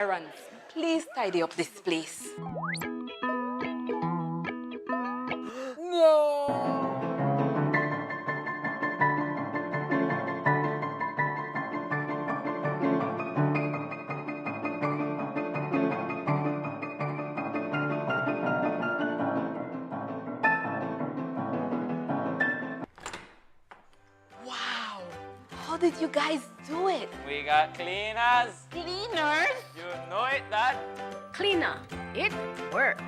Errands, please tidy up this place. No! Wow! How did you guys do it? We got cleaners. Cleaners? You know it, Dad. Cleaner, it works.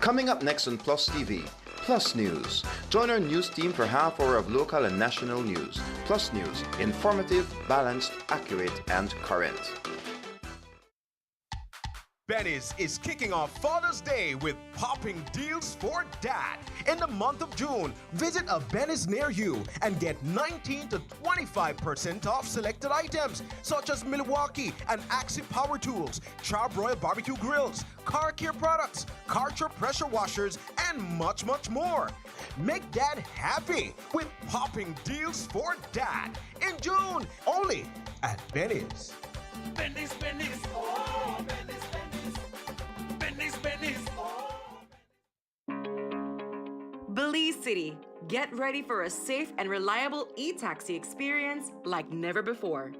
Coming up next on Plus TV, Plus News. Join our news team for half hour of local and national news. Plus News, informative, balanced, accurate, and current. Benny's is kicking off Father's Day with popping deals for dad. In the month of June, visit a Benny's near you and get 19 to 25% off selected items such as Milwaukee and Axie power tools, Charbroil barbecue grills, car care products, Karcher pressure washers, and much, much more. Make dad happy with popping deals for dad in June, only at Benny's. Benny's, Benny's, oh, Benny's, Benny's, Benny's, Benny's, oh. Belize City, get ready for a safe and reliable e-taxi experience like never before.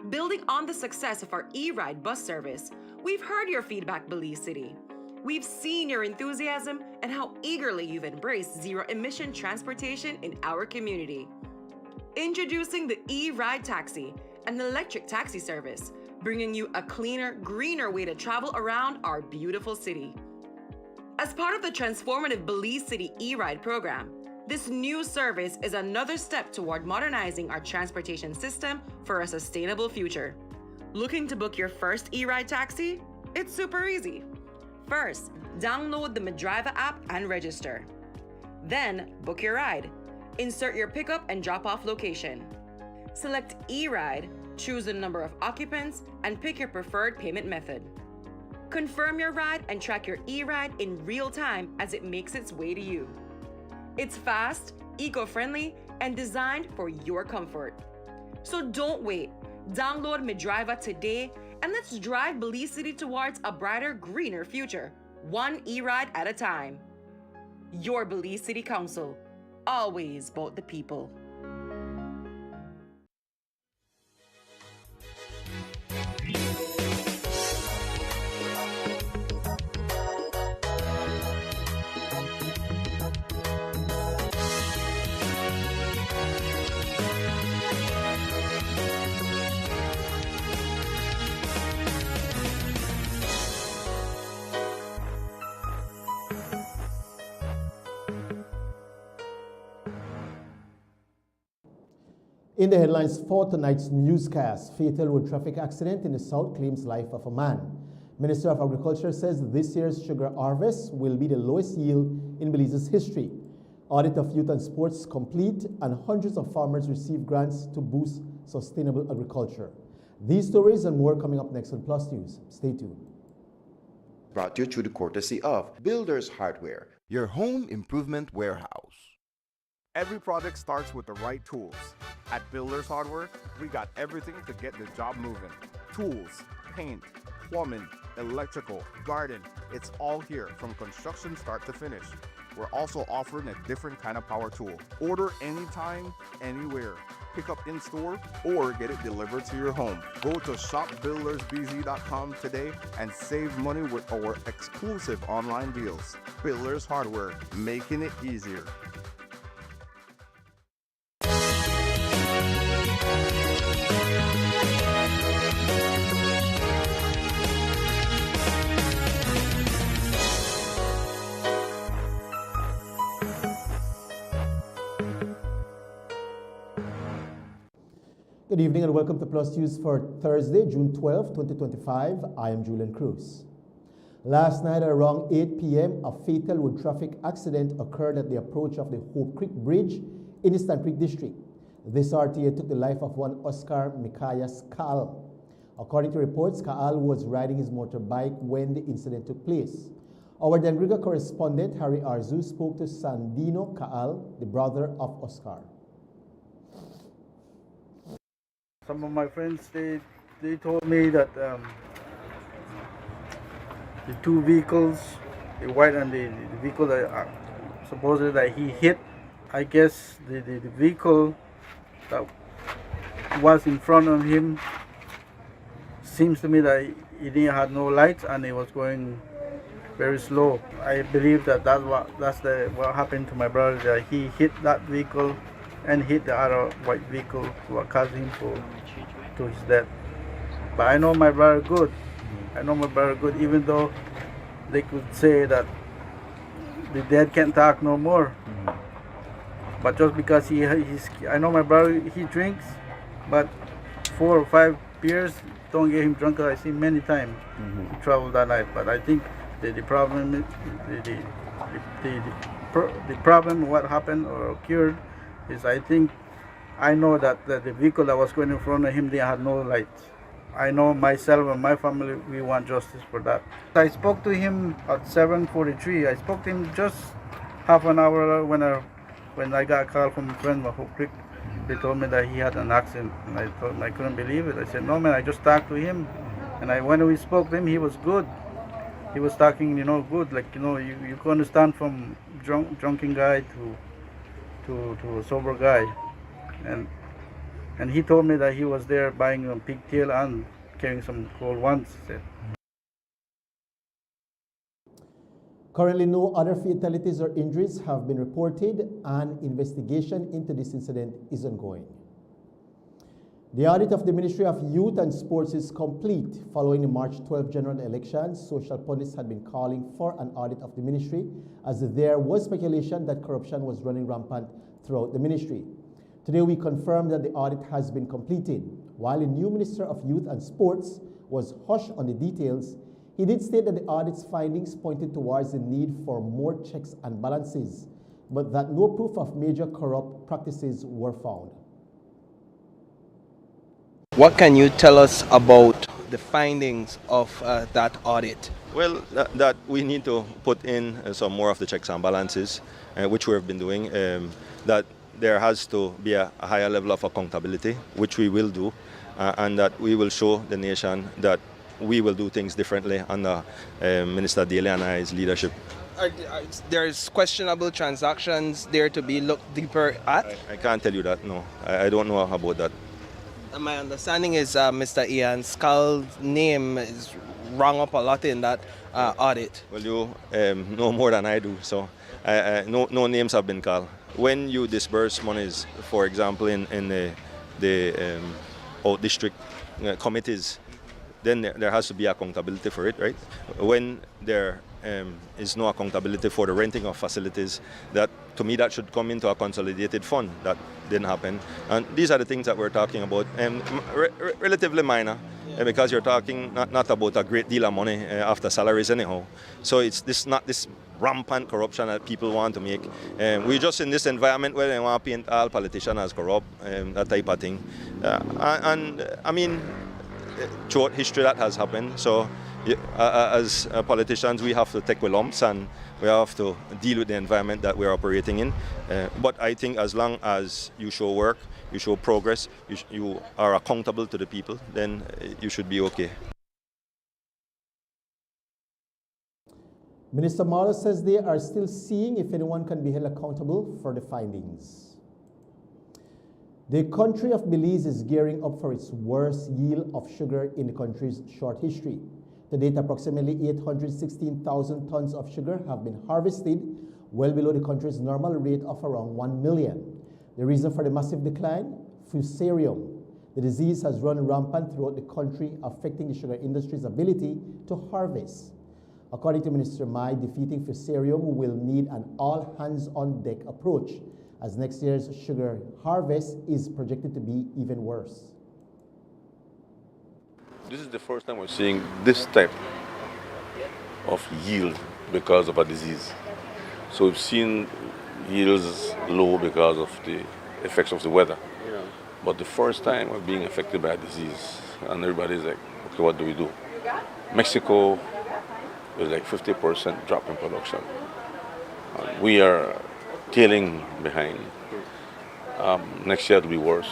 Building on the success of our e-ride bus service, we've heard your feedback, Belize City. We've seen your enthusiasm and how eagerly you've embraced zero-emission transportation in our community. Introducing the e-ride taxi, an electric taxi service, bringing you a cleaner, greener way to travel around our beautiful city. As part of the transformative Belize City e-ride program, this new service is another step toward modernizing our transportation system for a sustainable future. Looking to book your first e-ride taxi? It's super easy. First, download the Medriver app and register. Then, book your ride. Insert your pickup and drop-off location. Select e-ride, choose the number of occupants, and pick your preferred payment method. Confirm your ride and track your e-ride in real time as it makes its way to you. It's fast, eco-friendly, and designed for your comfort. So don't wait. Download Medriver today and let's drive Belize City towards a brighter, greener future, one e-ride at a time. Your Belize City Council, always about the people. In the headlines for tonight's newscast, fatal road traffic accident in the south claims life of a man. Minister of Agriculture says this year's sugar harvest will be the lowest yield in Belize's history. Audit of youth and sports complete, and hundreds of farmers receive grants to boost sustainable agriculture. These stories and more coming up next on Plus News. Stay tuned. Brought to you through the courtesy of Builders Hardware, your home improvement warehouse. Every project starts with the right tools. At Builders Hardware, we got everything to get the job moving. Tools, paint, plumbing, electrical, garden, it's all here from construction start to finish. We're also offering a different kind of power tool. Order anytime, anywhere. Pick up in store or get it delivered to your home. Go to shopbuildersbz.com today and save money with our exclusive online deals. Builders Hardware, making it easier. Good evening and welcome to Plus News for Thursday, June 12, 2025. I am Julian Cruz. Last night at around 8 p.m., a fatal road traffic accident occurred at the approach of the Hope Creek Bridge in the Eastern Creek District. This RTA took the life of one Oscar Mikayas Kal. According to reports, Kaal was riding his motorbike when the incident took place. Our Dengriga correspondent Harry Arzu spoke to Sandino Kaal, the brother of Oscar. Some of my friends, they told me that the two vehicles, the white and the vehicle that supposedly that he hit, I guess the vehicle that was in front of him seems to me that he didn't have no lights and he was going very slow. I believe that what happened to my brother, that he hit that vehicle and hit the other white vehicle what caused him to his death. But I know my brother good. I know my brother good, even though they could say that the dead can't talk no more. But just because I know my brother, he drinks, but 4 or 5 beers don't get him drunk. I see many times he traveled that night. But I think the problem, the problem, what happened or occurred, is I know that the vehicle that was going in front of him, they had no lights. I know myself and my family, we want justice for that. I spoke to him at 7:43. I spoke to him just half an hour when I got a call from a friend of Hope Creek. They told me that he had an accident, and I couldn't believe it. I said, no man, I just talked to him, and when we spoke to him, he was good. He was talking, good, like, you can understand from drunken guy to a sober guy, and he told me that he was there buying a pigtail and carrying some cold ones. Currently, no other fatalities or injuries have been reported, and investigation into this incident is ongoing. The audit of the Ministry of Youth and Sports is complete. Following the March 12 general elections, social pundits had been calling for an audit of the ministry, as there was speculation that corruption was running rampant throughout the ministry. Today, we confirmed that the audit has been completed. While the new Minister of Youth and Sports was hushed on the details, he did state that the audit's findings pointed towards the need for more checks and balances, but that no proof of major corrupt practices were found. What can you tell us about the findings of that audit? Well, that we need to put in some more of the checks and balances, which we have been doing, that there has to be a higher level of accountability, which we will do, and that we will show the nation that we will do things differently under Minister Daly and I's leadership. There's questionable transactions there to be looked deeper at? I can't tell you that, no. I don't know about that. My understanding is Mr. Ian Scull's name is rung up a lot in that audit. Well, you know more than I do, so no names have been called. When you disburse monies, for example, in the out-district committees, then there has to be accountability for it, right? When there is no accountability for the renting of facilities, that to me that should come into a consolidated fund. That didn't happen, and these are the things that we're talking about, relatively minor, because you're talking not about a great deal of money after salaries anyhow. So it's not this rampant corruption that people want to make. We're just in this environment where they want to paint all politicians as corrupt, that type of thing. And I mean, throughout history that has happened. So as politicians, we have to take with lumps and we have to deal with the environment that we're operating in. But I think as long as you show work, you show progress, you are accountable to the people, then you should be okay. Minister Marlow says they are still seeing if anyone can be held accountable for the findings. The country of Belize is gearing up for its worst yield of sugar in the country's short history. To date, approximately 816,000 tons of sugar have been harvested, well below the country's normal rate of around 1 million. The reason for the massive decline? Fusarium. The disease has run rampant throughout the country, affecting the sugar industry's ability to harvest. According to Minister Mai, defeating Fusarium will need an all-hands-on-deck approach, as next year's sugar harvest is projected to be even worse. This is the first time we're seeing this type of yield because of a disease. So we've seen yields low because of the effects of the weather. Yeah. But the first time we're being affected by a disease, and everybody's like, okay, what do we do? Mexico is like 50% drop in production. We are tailing behind. Next year it will be worse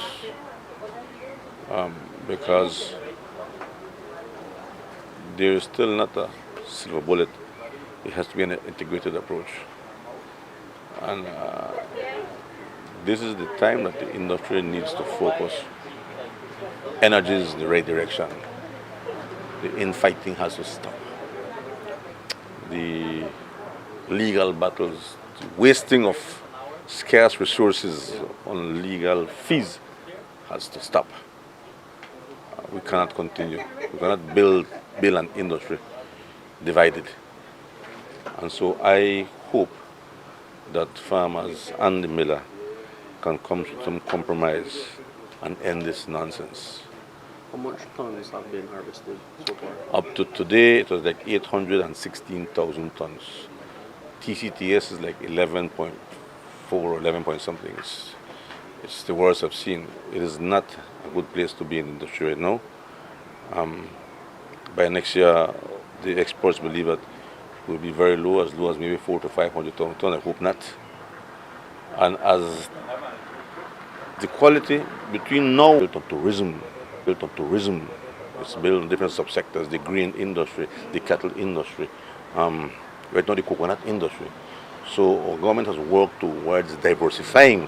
because there is still not a silver bullet. It has to be an integrated approach. And this is the time that the industry needs to focus. Energy is the right direction. The infighting has to stop. The legal battles, the wasting of scarce resources on legal fees has to stop. We cannot continue. We cannot build an industry divided. And so I hope that farmers and the miller can come to some compromise and end this nonsense. How much tons have been harvested so far? Up to today, it was like 816,000 tons. TCTS is like 11.4 or 11 point something. It's the worst I've seen. It is not a good place to be in the industry right now. By next year, the experts believe that it will be very low as maybe 400 to 500,000 tons. I hope not. And as the quality between now built on tourism, it's built on different subsectors, the grain industry, the cattle industry, right now the coconut industry. So our government has worked towards diversifying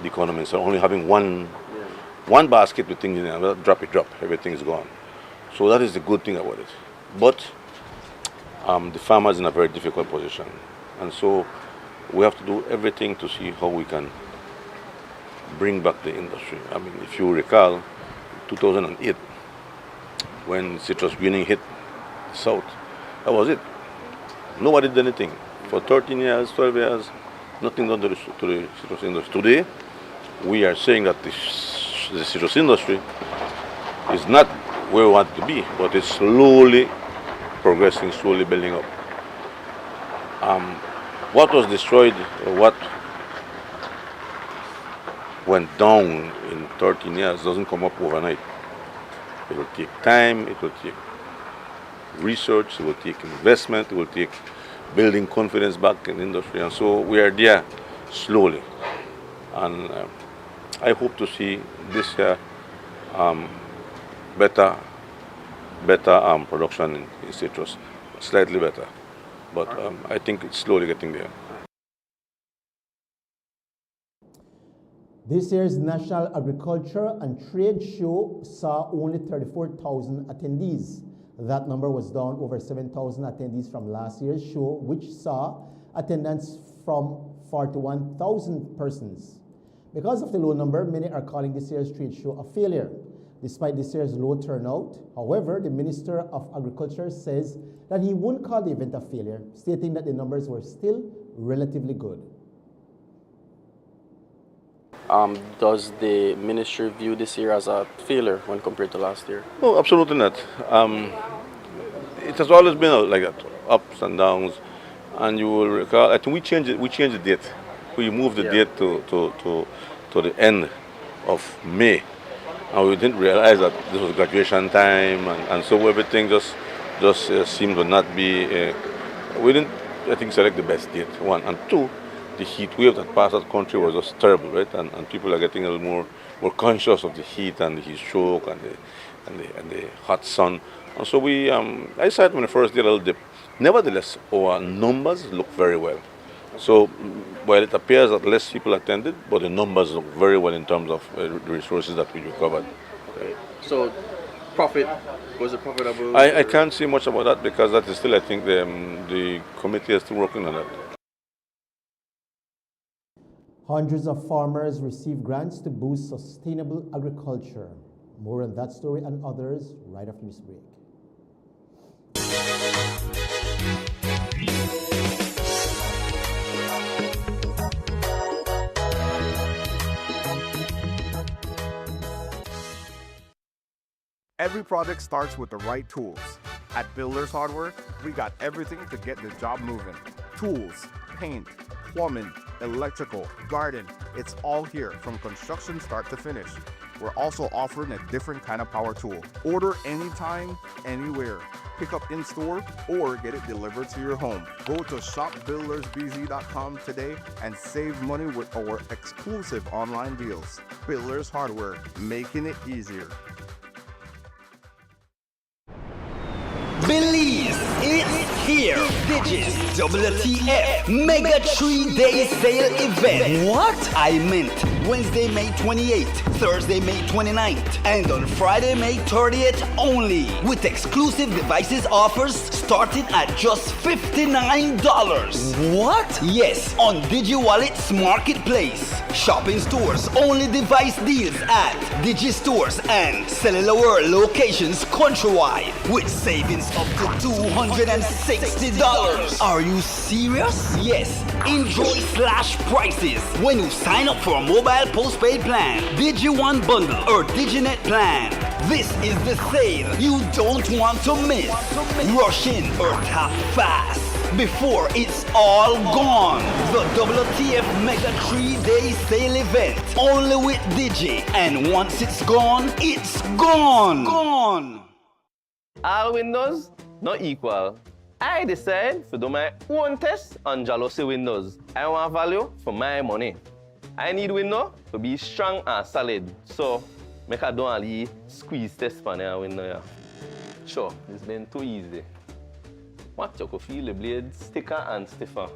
the economy, so only having one basket with things in it, drop, everything is gone. So that is the good thing about it. But the farmer is in a very difficult position. And so we have to do everything to see how we can bring back the industry. I mean, if you recall, 2008, when citrus greening hit the south, that was it. Nobody did anything. For 13 years, 12 years, nothing done to the citrus industry. Today, we are saying that the citrus industry is not where we want it to be, but it's slowly progressing, slowly building up. What was destroyed, or what went down in 13 years doesn't come up overnight. It will take time, it will take research, it will take investment, it will take building confidence back in the industry. And so we are there slowly. And I hope to see this year better production in citrus, slightly better. But I think it's slowly getting there. This year's National Agriculture and Trade Show saw only 34,000 attendees. That number was down over 7,000 attendees from last year's show, which saw attendance from 41,000 persons. Because of the low number, many are calling this year's trade show a failure. Despite this year's low turnout, however, the Minister of Agriculture says that he wouldn't call the event a failure, stating that the numbers were still relatively good. Does the ministry view this year as a failure when compared to last year? No, absolutely not. It has always been like that, ups and downs. And you will recall, I think we changed the date. We moved the date to the end of May. And we didn't realize that this was graduation time, and so everything just seemed to not be. We didn't, I think, select the best date. One and two, the heat wave that passed that country was just terrible, right? And people are getting a little more conscious of the heat and the heat stroke and the hot sun. And so I said when I first did a little dip. Nevertheless, our numbers look very well. So while it appears that less people attended, but the numbers look very well in terms of the resources that we recovered. Okay. So profit, was it profitable? I can't say much about that because that is still, I think, the committee is still working on that. Hundreds of farmers receive grants to boost sustainable agriculture. More on that story and others right after this break. Every project starts with the right tools. At Builders Hardware, we got everything to get the job moving. Tools, paint, plumbing, electrical, garden, it's all here from construction start to finish. we're also offering a different kind of power tool. Order anytime, anywhere. Pick up in store or get it delivered to your home. Go to shopbuildersbz.com today and save money with our exclusive online deals. Builders Hardware, making it easier. Belize is here. Digis WTF Mega 3-day sale event. What? I meant Wednesday, May 28th, Thursday, May 29th, and on Friday, May 30th only. With exclusive devices offers starting at just $59. What? Yes, on DigiWallet's marketplace. Shopping stores, only device deals at DigiStores and Cellular World locations countrywide with savings up to $260. Are you serious? Yes. Enjoy slash prices when you sign up for a mobile postpaid plan, DigiOne bundle, or DigiNet plan. This is the sale you don't want to miss. Rush in or tap fast before it's all gone. The WTF Mega 3-day sale event only with Digi, and once it's gone, it's gone. Gone. All windows not equal. I decide to do my own test on Jealousy windows. I want value for my money. I need window to be strong and solid. So make a don't only squeeze test on the window. Yeah. Sure, it's been too easy. What you could feel the blade thicker and stiffer.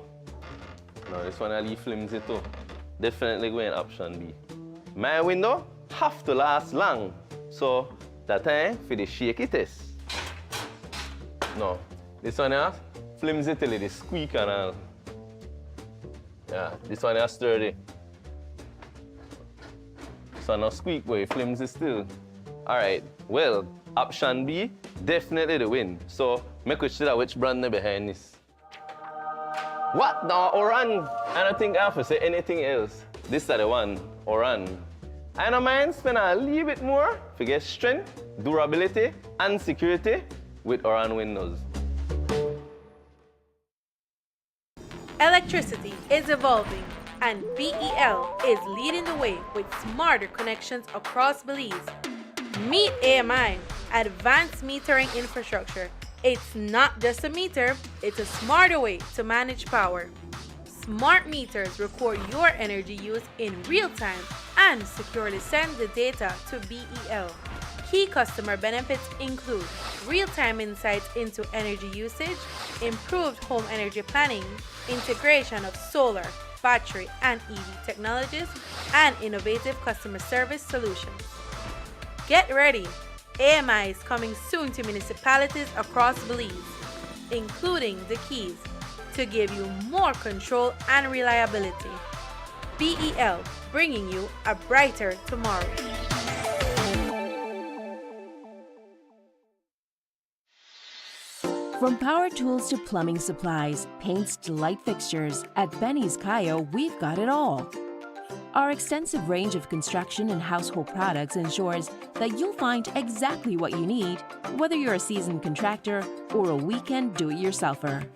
No, this one I leave flimsy too. Definitely going option B. My window have to last long. So that time for the shaky test. No, this one here, flimsy till it squeak and all. Yeah, this one here sturdy. This one no squeak, boy, flimsy still. Alright, well, option B, definitely the win. So, make we see which brand is behind this. What? No, Oran. I don't think I have to say anything else. This is the one, Oran. I don't mind spend a little bit more to get strength, durability, and security with Oran windows. Electricity is evolving, and BEL is leading the way with smarter connections across Belize. Meet AMI, Advanced Metering Infrastructure. It's not just a meter, it's a smarter way to manage power. Smart meters record your energy use in real time and securely send the data to BEL. Key customer benefits include real-time insights into energy usage, improved home energy planning, integration of solar, battery, and EV technologies, and innovative customer service solutions. Get ready! AMI is coming soon to municipalities across Belize, including the Keys, to give you more control and reliability. BEL, bringing you a brighter tomorrow. From power tools to plumbing supplies, paints to light fixtures, at Benny's Cayo, we've got it all. Our extensive range of construction and household products ensures that you'll find exactly what you need, whether you're a seasoned contractor or a weekend do-it-yourselfer.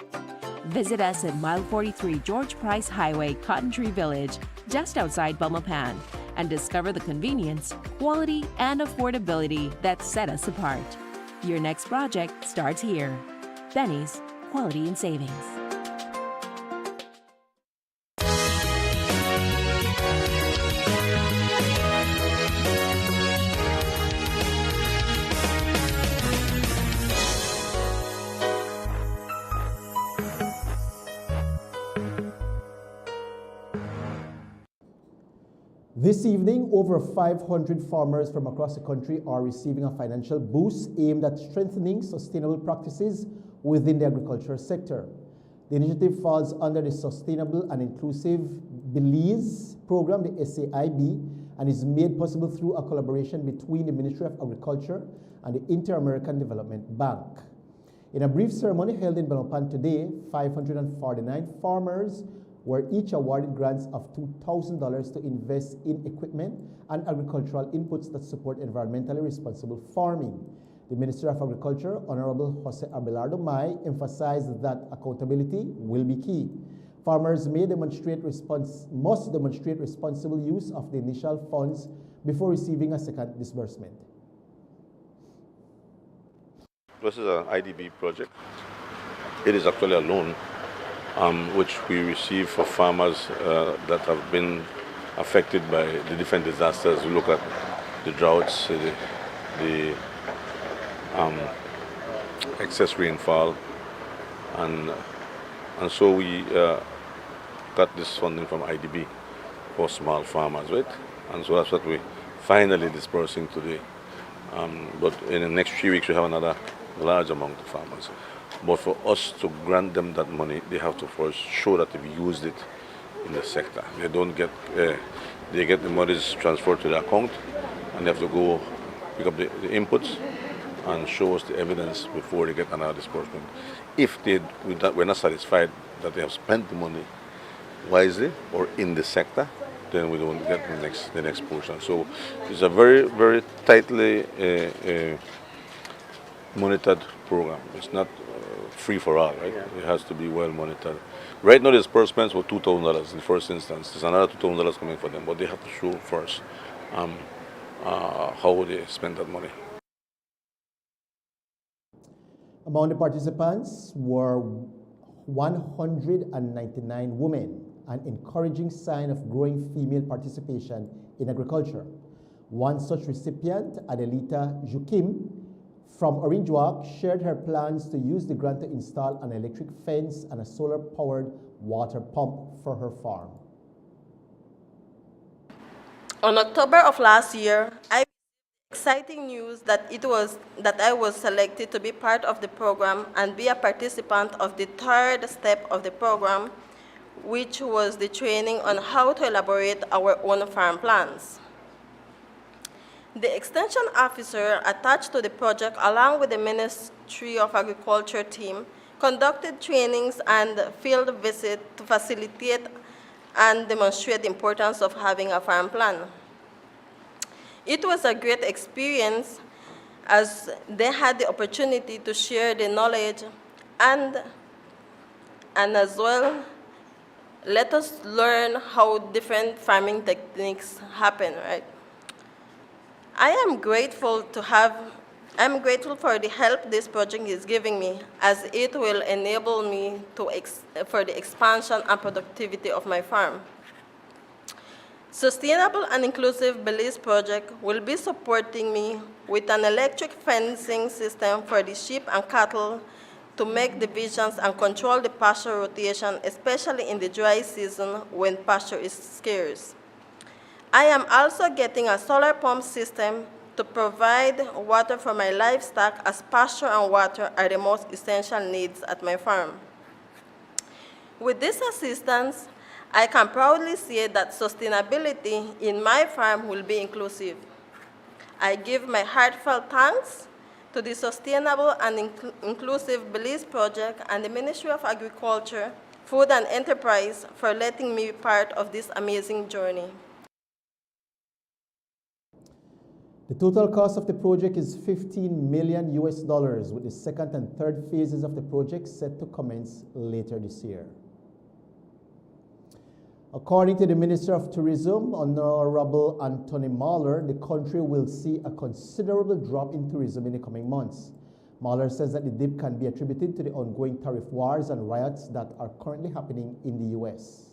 Visit us at Mile 43 George Price Highway, Cotton Tree Village, just outside Belmopan, and discover the convenience, quality, and affordability that set us apart. Your next project starts here. Benny's, quality and savings. This evening, over 500 farmers from across the country are receiving a financial boost aimed at strengthening sustainable practices within the agricultural sector. The initiative falls under the Sustainable and Inclusive Belize program, the SAIB, and is made possible through a collaboration between the Ministry of Agriculture and the Inter-American Development Bank. In a brief ceremony held in Belmopan today, 549 farmers were each awarded grants of $2,000 to invest in equipment and agricultural inputs that support environmentally responsible farming. The Minister of Agriculture, Honorable Jose Abelardo May, emphasized that accountability will be key. Farmers must demonstrate responsible use of the initial funds before receiving a second disbursement. This is an IDB project. It is actually a loan which we receive for farmers that have been affected by the different disasters. We look at the droughts, the excess rainfall, and so we got this funding from IDB for small farmers, right? And so that's what we're finally dispersing today. But in the next few weeks, we have another large amount of farmers. But for us to grant them that money, they have to first show that they've used it in the sector. They don't get, they get the monies transferred to the account, and they have to go pick up the inputs and show us the evidence before they get another disbursement. If we're not satisfied that they have spent the money wisely or in the sector, then we don't get the next portion. So it's a very, very tightly monitored program. It's not free for all, right? It has to be well monitored. Right now, the disbursements were $2,000 in the first instance. There's another $2,000 coming for them, but they have to show first how they spend that money. Among the participants were 199 women, an encouraging sign of growing female participation in agriculture. One such recipient, Adelita Jukim from Orangewark, shared her plans to use the grant to install an electric fence and a solar-powered water pump for her farm. On October of last year, I received exciting news that I was selected to be part of the program and be a participant of the third step of the program, which was the training on how to elaborate our own farm plans. The extension officer attached to the project, along with the Ministry of Agriculture team, conducted trainings and field visits to facilitate and demonstrate the importance of having a farm plan. It was a great experience as they had the opportunity to share the knowledge and as well let us learn how different farming techniques happen, right? I'm grateful for the help this project is giving me, as it will enable me for the expansion and productivity of my farm. Sustainable and Inclusive Belize project will be supporting me with an electric fencing system for the sheep and cattle to make divisions and control the pasture rotation, especially in the dry season when pasture is scarce. I am also getting a solar pump system to provide water for my livestock, as pasture and water are the most essential needs at my farm. With this assistance, I can proudly say that sustainability in my farm will be inclusive. I give my heartfelt thanks to the Sustainable and Inclusive Belize Project and the Ministry of Agriculture, Food and Enterprise for letting me be part of this amazing journey. The total cost of the project is $15 million, with the second and third phases of the project set to commence later this year. According to the Minister of Tourism, Honorable Anthony Mahler, the country will see a considerable drop in tourism in the coming months. Mahler says that the dip can be attributed to the ongoing tariff wars and riots that are currently happening in the U.S.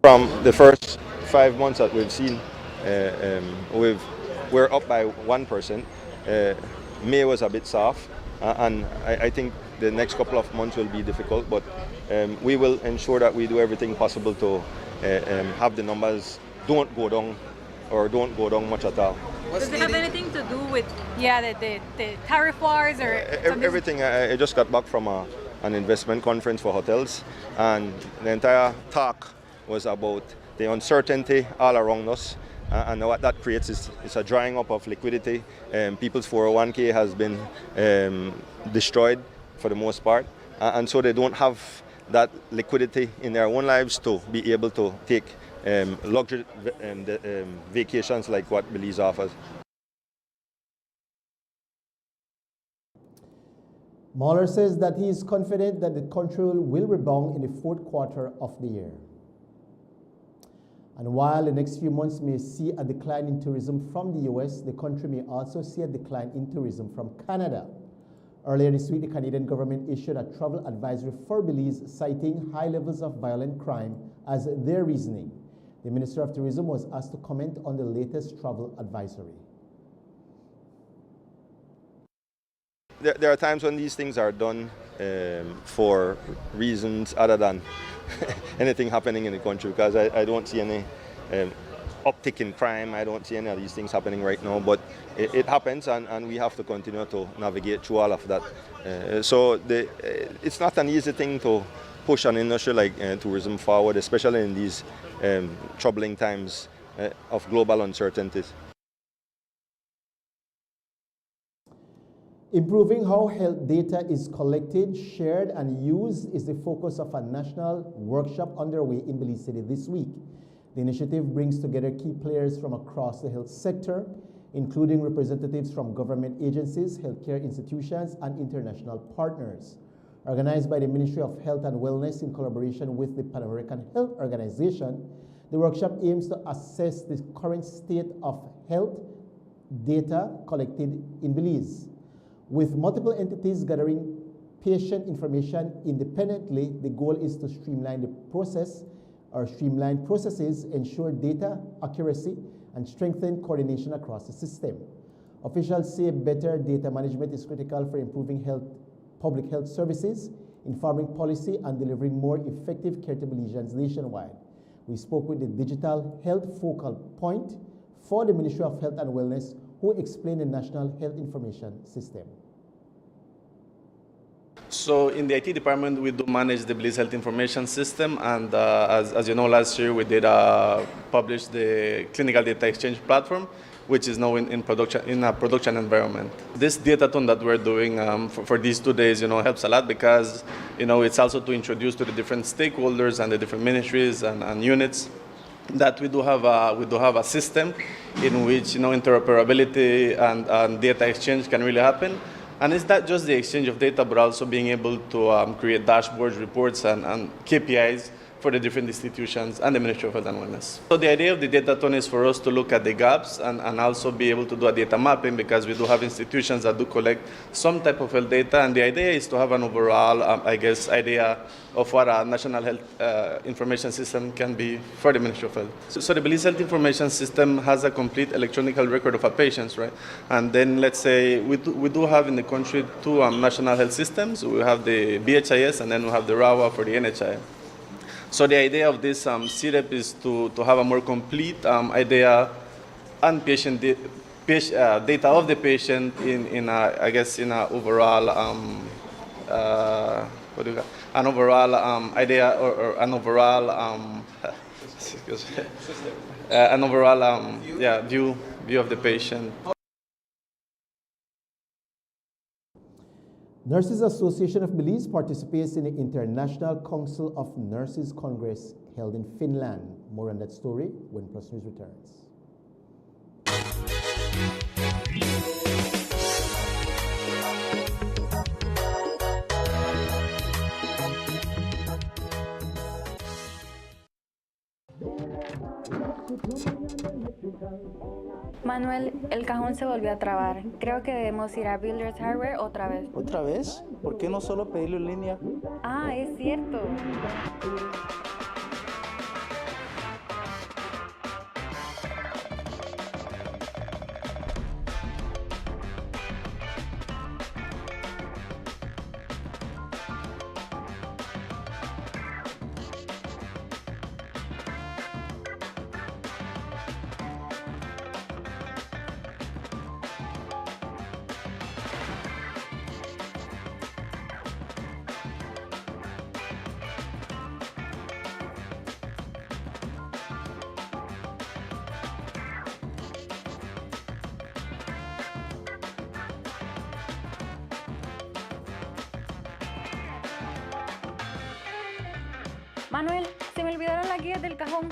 From the first 5 months that we've seen, we're up by 1%. May was a bit soft, and I think the next couple of months will be difficult, but we will ensure that we do everything possible to have the numbers don't go down much at all. Does it have anything to do with the tariff wars or everything? I just got back from an investment conference for hotels, and the entire talk was about the uncertainty all around us. And what that creates is a drying up of liquidity. People's 401k has been destroyed for the most part, and so they don't have that liquidity in their own lives to be able to take luxury vacations like what Belize offers. Mueller says that he is confident that the country will rebound in the fourth quarter of the year. And while the next few months may see a decline in tourism from the US, the country may also see a decline in tourism from Canada. Earlier this week, the Canadian government issued a travel advisory for Belize, citing high levels of violent crime as their reasoning. The Minister of Tourism was asked to comment on the latest travel advisory. There are times when these things are done for reasons other than anything happening in the country, because I don't see any uptick in crime. I don't see any of these things happening right now, but it happens, and we have to continue to navigate through all of that. It's not an easy thing to push an industry like tourism forward, especially in these troubling times of global uncertainties. Improving how health data is collected, shared, and used is the focus of a national workshop underway in Belize City this week. The initiative brings together key players from across the health sector, including representatives from government agencies, healthcare institutions, and international partners. Organized by the Ministry of Health and Wellness in collaboration with the Pan American Health Organization, the workshop aims to assess the current state of health data collected in Belize. With multiple entities gathering patient information independently, the goal is to streamline processes, ensure data accuracy, and strengthen coordination across the system. Officials say better data management is critical for improving public health services, informing policy, and delivering more effective care to Belizeans nationwide. We spoke with the Digital Health Focal Point for the Ministry of Health and Wellness, who explained the National Health Information System. So in the IT department, we do manage the Belize Health Information System, and as you know, last year we did publish the Clinical Data Exchange Platform, which is now in a production environment. This data-thon that we're doing for these 2 days, helps a lot, because it's also to introduce to the different stakeholders and the different ministries and units that we do have a system in which interoperability and data exchange can really happen. And it's not just the exchange of data, but also being able to create dashboards, reports, and KPIs for the different institutions and the Ministry of Health and Wellness. So the idea of the data-thon is for us to look at the gaps and also be able to do a data mapping, because we do have institutions that do collect some type of health data, and the idea is to have an overall, idea of what a national health information system can be for the Ministry of Health. So the Belize Health Information System has a complete electronic health record of our patients, right? And then let's say we do have in the country 2 national health systems. We have the BHIS, and then we have the RAWA for the NHI. So the idea of this CREP is to have a more complete idea and patient data of the patient in a overall an overall idea or an overall an overall view of the patient. Nurses Association of Belize participates in the International Council of Nurses Congress held in Finland. More on that story when Plus News returns. Manuel, el cajón se volvió a trabar. Creo que debemos ir a Builders Hardware otra vez. ¿Otra vez? ¿Por qué no solo pedirlo en línea? Ah, es cierto. Manuel, se me olvidaron las guías del cajón.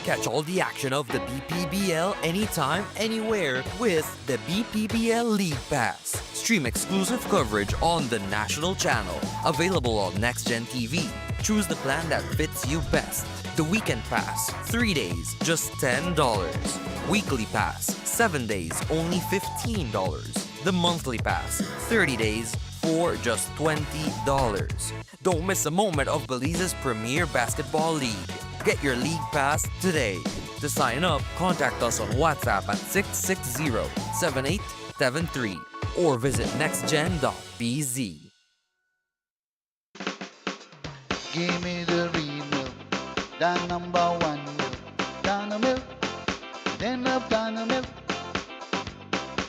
Catch all the action of the BPBL anytime, anywhere with the BPBL League Pass. Stream exclusive coverage on the national channel. Available on NextGen TV. Choose the plan that fits you best. The Weekend Pass, 3 days, just $10. Weekly Pass, 7 days, only $15. The Monthly Pass, 30 days, for just $20. Don't miss a moment of Belize's premier basketball league. Get your league pass today. To sign up, contact us on WhatsApp at 660-7873 or visit nextgen.bz. Give me the real milk, the number one milk, Dano milk, then love Dano milk.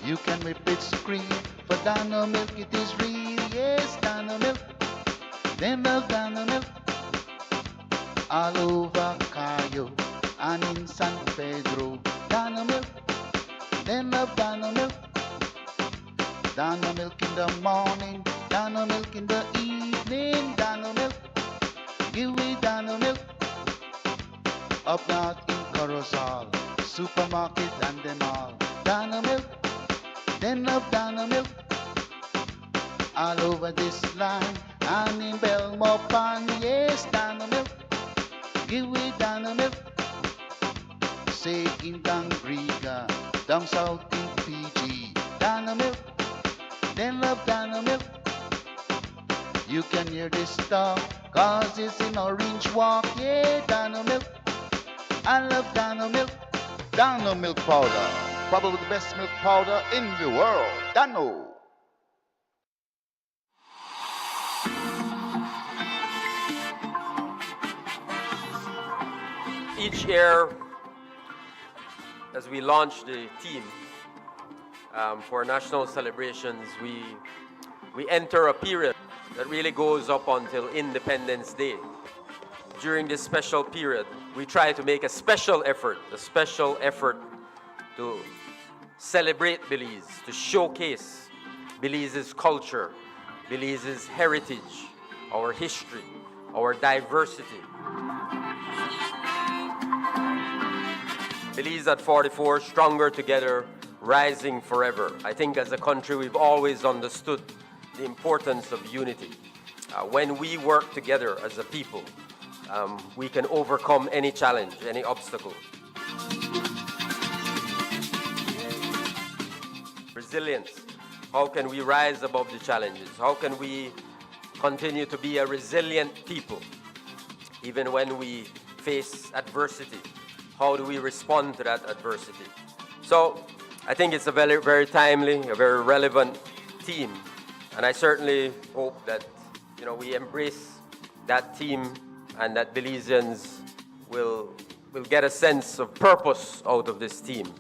You can whip it cream, for Dano milk it is real, yes, Dano milk, then love Dano milk. All over Cayo and in San Pedro, Dano milk, then love Dano milk. Dano milk in the morning, Dano milk in the evening, Dano milk. Give me Dano milk. Up north in Corozal, supermarket and them all. Dano milk, then love Dano milk. All over this land and in Belmopan, yes, Dano milk. Give me Dano milk. Say in Dangriga, down south in PG, Dano milk, then love Dano milk. You can hear this stuff, cause it's in Orange Walk, yeah, Dano milk. I love Dano milk. Dano milk powder, probably the best milk powder in the world. Dano. Each year, as we launch the team for national celebrations, we enter a period that really goes up until Independence Day. During this special period, we try to make a special effort to celebrate Belize, to showcase Belize's culture, Belize's heritage, our history, our diversity. Belize at 44, stronger together, rising forever. I think as a country, we've always understood the importance of unity. When we work together as a people, we can overcome any challenge, any obstacle. Resilience. How can we rise above the challenges? How can we continue to be a resilient people, even when we face adversity? How do we respond to that adversity? So I think it's a very, very timely, a very relevant theme. And I certainly hope that we embrace that theme and that Belizeans will get a sense of purpose out of this theme.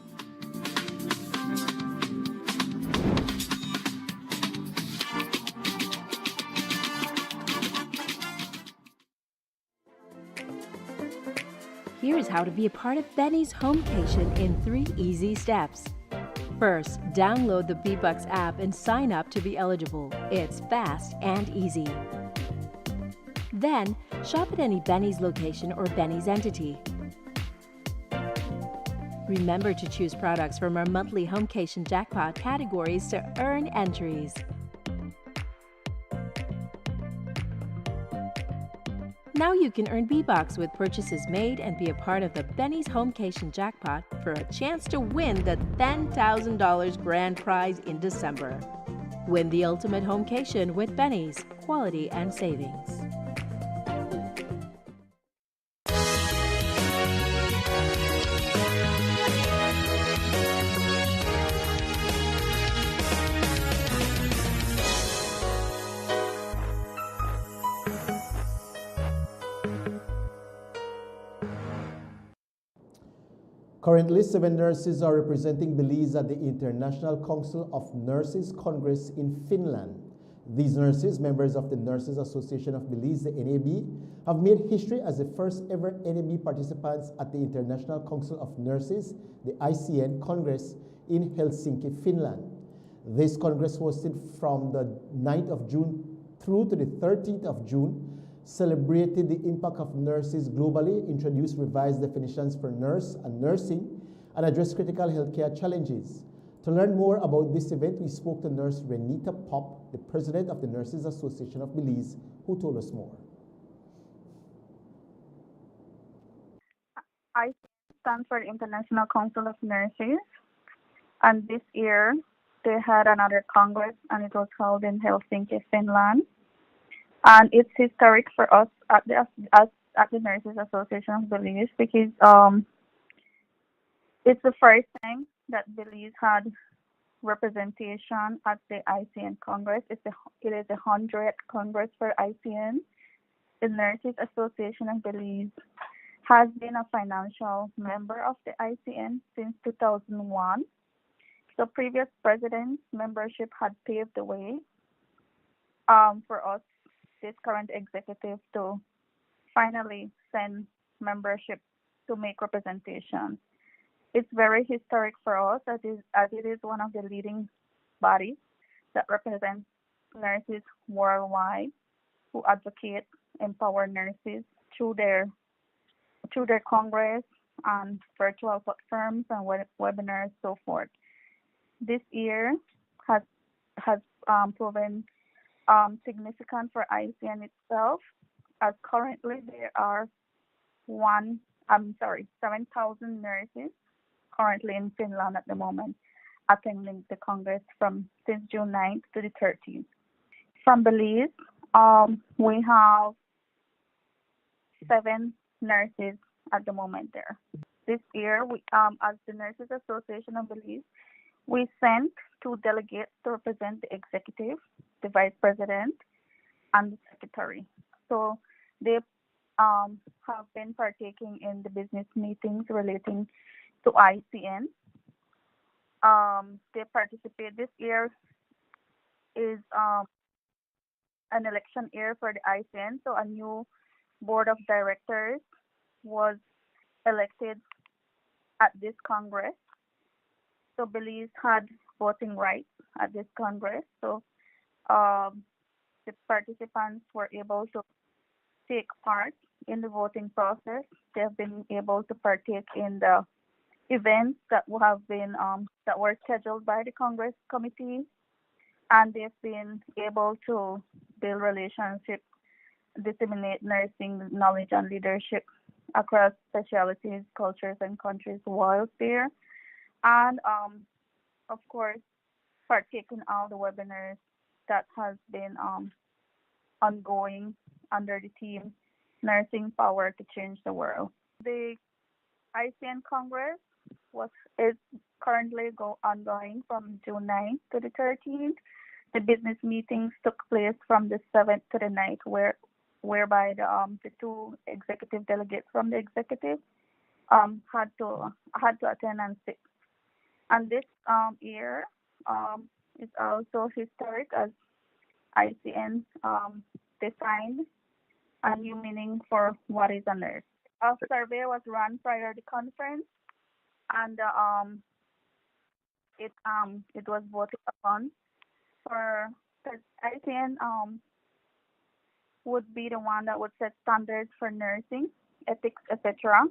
Here's how to be a part of Benny's Homecation in 3 easy steps. First, download the B-Bucks app and sign up to be eligible. It's fast and easy. Then, shop at any Benny's location or Benny's entity. Remember to choose products from our monthly Homecation jackpot categories to earn entries. Now you can earn B-Bucks with purchases made and be a part of the Benny's Homecation jackpot for a chance to win the $10,000 grand prize in December. Win the ultimate Homecation with Benny's, quality and savings. Currently, 7 nurses are representing Belize at the International Council of Nurses Congress in Finland. These nurses, members of the Nurses Association of Belize, the NAB, have made history as the first ever NAB participants at the International Council of Nurses, the ICN Congress in Helsinki, Finland. This Congress hosted from the 9th of June through to the 13th of June celebrated the impact of nurses globally, introduced revised definitions for nurse and nursing, and addressed critical healthcare challenges. To learn more about this event, we spoke to Nurse Renita Pop, the president of the Nurses Association of Belize, who told us more. I stand for the International Council of Nurses, and this year they had another Congress, and it was held in Helsinki, Finland. And it's historic for us at the Nurses Association of Belize because it's the first time that Belize had representation at the ICN Congress. It is the 100th Congress for ICN. The Nurses Association of Belize has been a financial member of the ICN since 2001. So previous presidents' membership had paved the way for us, this current executive, to finally send membership to make representation. It's very historic for us as it is one of the leading bodies that represents nurses worldwide who advocate, empower nurses through their congress and virtual platforms and webinars, so forth. This year has proven significant for ICN itself, as currently there are 7,000 nurses currently in Finland at the moment attending the Congress since June 9th to the 13th. From Belize, we have 7 nurses at the moment there. This year, we, as the Nurses Association of Belize, we sent 2 delegates to represent the executive, the vice president, and the secretary. So they have been partaking in the business meetings relating to ICN. They participate. This year is an election year for the ICN, so a new board of directors was elected at this Congress. So Belize had voting rights at this Congress. So the participants were able to take part in the voting process. They have been able to partake in the events that have been that were scheduled by the Congress committee, and they've been able to build relationships, disseminate nursing knowledge and leadership across specialties, cultures, and countries while there, and of course partake in all the webinars that has been ongoing under the theme Nursing Power to Change the World. The ICN Congress is currently ongoing from June 9th to the 13th. The business meetings took place from the 7th to the 9th, whereby the 2 executive delegates from the executive had to attend and sit. And this year is also historic as ICN defined a new meaning for what is a nurse. A survey was run prior to the conference, and it was voted upon for ICN would be the one that would set standards for nursing, ethics, etc.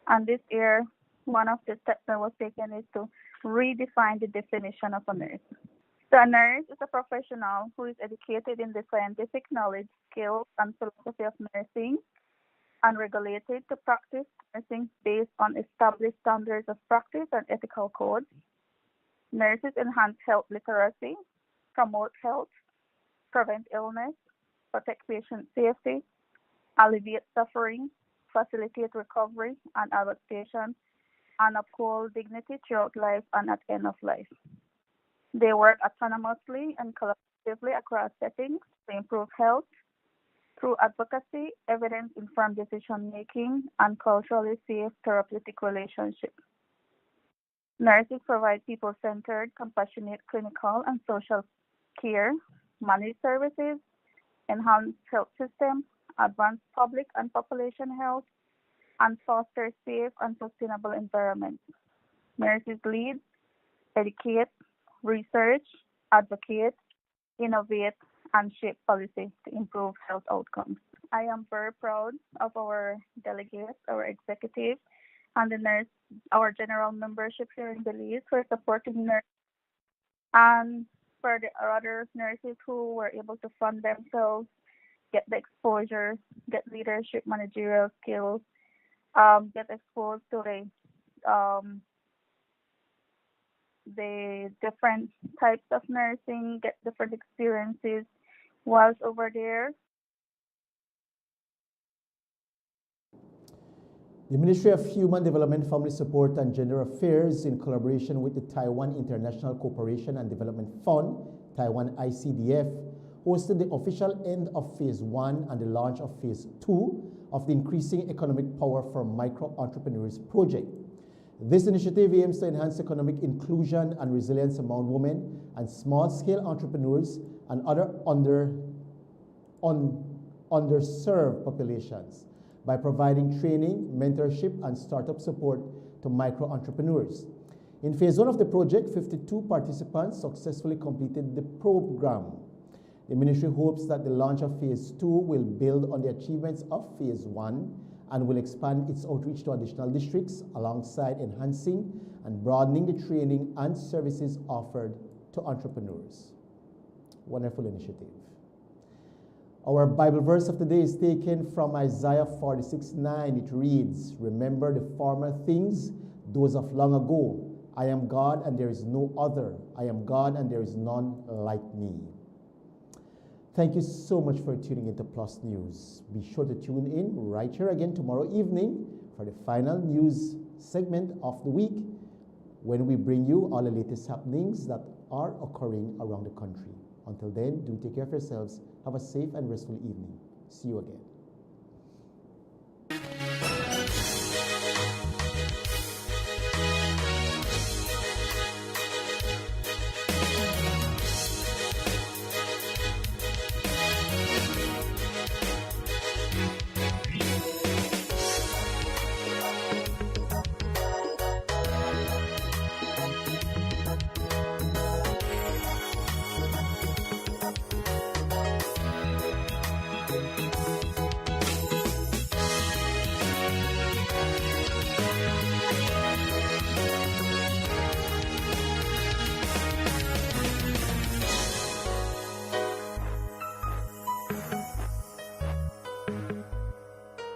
And this year, one of the steps that was taken is to redefine the definition of a nurse. So a nurse is a professional who is educated in the scientific knowledge, skills, and philosophy of nursing and regulated to practice nursing based on established standards of practice and ethical codes. Nurses enhance health literacy, promote health, prevent illness, protect patient safety, alleviate suffering, facilitate recovery and adaptation, and uphold dignity throughout life and at end of life. They work autonomously and collaboratively across settings to improve health through advocacy, evidence-informed decision-making, and culturally safe therapeutic relationships. Nurses provide people-centered, compassionate clinical and social care, manage services, enhance health systems, advance public and population health, and foster safe and sustainable environments. Nurses lead, educate, research, advocate, innovate, and shape policy to improve health outcomes. I am very proud of our delegates, our executive, and the nurse, our general membership here in Belize for supporting nurses and for the other nurses who were able to fund themselves, get the exposure, get leadership, managerial skills, get exposed to the different types of nursing, get different experiences whilst over there. The Ministry of Human Development, Family Support and Gender Affairs, in collaboration with the Taiwan International Cooperation and Development Fund, Taiwan ICDF, hosted the official end of Phase 1 and the launch of Phase 2 of the Increasing Economic Power for Micro-Entrepreneurs project. This initiative aims to enhance economic inclusion and resilience among women and small-scale entrepreneurs and other underserved populations by providing training, mentorship, and startup support to micro-entrepreneurs. In Phase 1 of the project, 52 participants successfully completed the program. The ministry hopes that the launch of Phase 2 will build on the achievements of Phase 1 and will expand its outreach to additional districts alongside enhancing and broadening the training and services offered to entrepreneurs. Wonderful initiative. Our Bible verse of the day is taken from Isaiah 46:9. It reads, "Remember the former things, those of long ago. I am God and there is no other. I am God and there is none like me." Thank you so much for tuning into Plus News. Be sure to tune in right here again tomorrow evening for the final news segment of the week, when we bring you all the latest happenings that are occurring around the country. Until then, do take care of yourselves. Have a safe and restful evening. See you again.